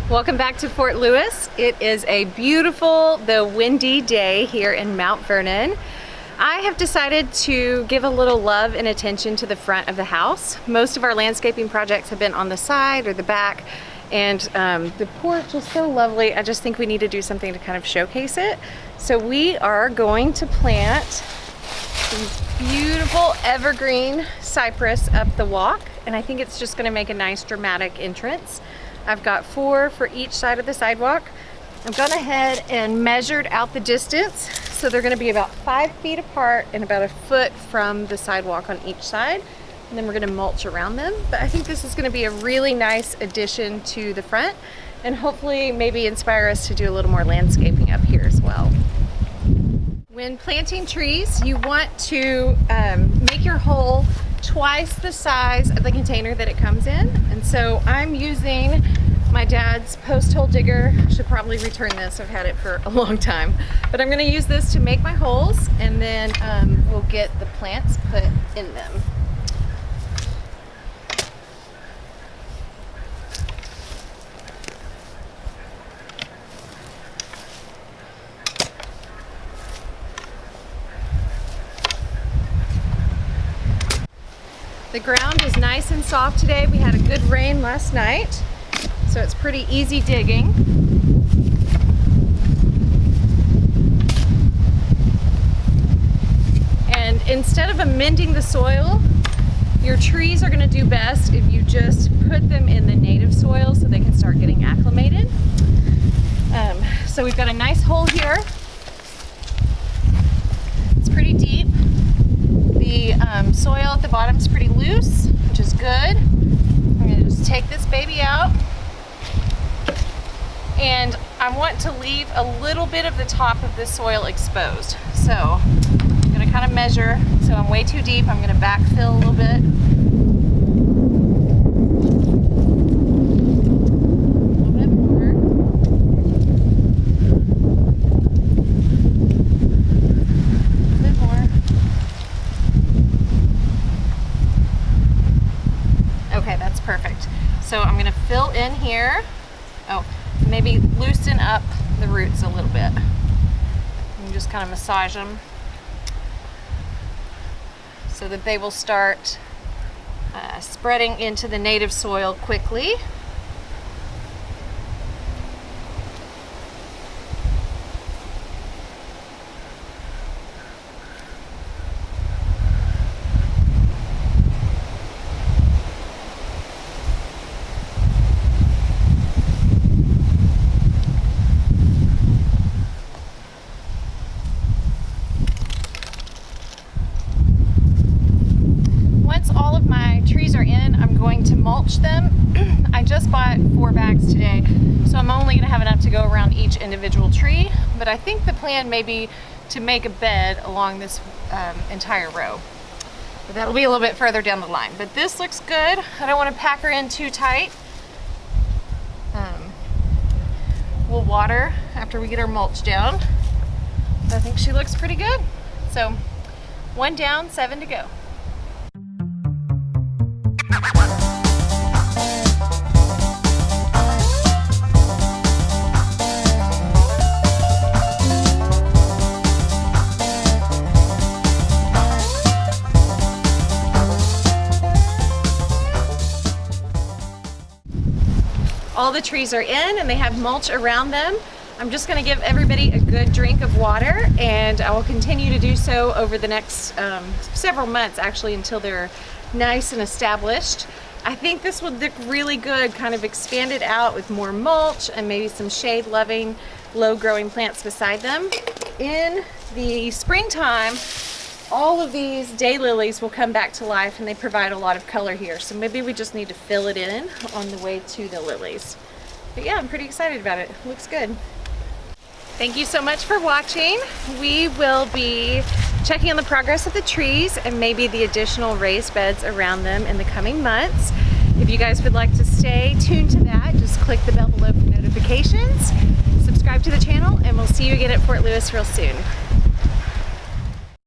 Welcome back to Fort Lewis. It is a beautiful, though windy day here in Mount Vernon. I have decided to give a little love and attention to the front of the house. Most of our landscaping projects have been on the side or the back, and the porch is so lovely. I just think we need to do something to kind of showcase it. So we are going to plant these beautiful evergreen cypress up the walk, and I think it's just going to make a nice dramatic entrance. I've got 4 for each side of the sidewalk. I've gone ahead and measured out the distance, so they're going to be about 5 feet apart and about 1 foot from the sidewalk on each side, and then we're going to mulch around them. But I think this is going to be a really nice addition to the front, and hopefully maybe inspire us to do a little more landscaping up here as well. When planting trees, you want to make your hole twice the size of the container that it comes in. And so I'm using my dad's post hole digger. I should probably return this. I've had it for a long time. But I'm going to use this to make my holes, and then we'll get the plants put in them. The ground is nice and soft today. We had a good rain last night, so it's pretty easy digging. And instead of amending the soil, your trees are going to do best if you just put them in the native soil so they can start getting acclimated. So we've got a nice hole here. It's pretty deep. The soil at the bottom is pretty loose, which is good. I'm going to just take this baby out, and I want to leave a little bit of the top of this soil exposed. So I'm going to kind of measure. So I'm way too deep. I'm going to backfill a little bit. Perfect. So I'm going to fill in here. Oh, maybe loosen up the roots a little bit. And just kind of massage them so that they will start spreading into the native soil quickly. Mulch them. I just bought 4 bags today, so I'm only going to have enough to go around each individual tree, but I think the plan may be to make a bed along this entire row. But that'll be a little bit further down the line. But this looks good. I don't want to pack her in too tight. We'll water after we get her mulch down. But I think she looks pretty good. So 1 down, 7 to go. All the trees are in and they have mulch around them. I'm just going to give everybody a good drink of water, and I will continue to do so over the next several months, actually, until they're nice and established. I think this would look really good, kind of expanded out with more mulch and maybe some shade-loving, low-growing plants beside them. In the springtime, all of these daylilies will come back to life, and they provide a lot of color here. So maybe we just need to fill it in on the way to the lilies. But yeah, I'm pretty excited about it. It looks good. Thank you so much for watching. We will be checking on the progress of the trees and maybe the additional raised beds around them in the coming months. If you guys would like to stay tuned to that, just click the bell below for notifications. Subscribe to the channel, and we'll see you again at Fort Lewis real soon.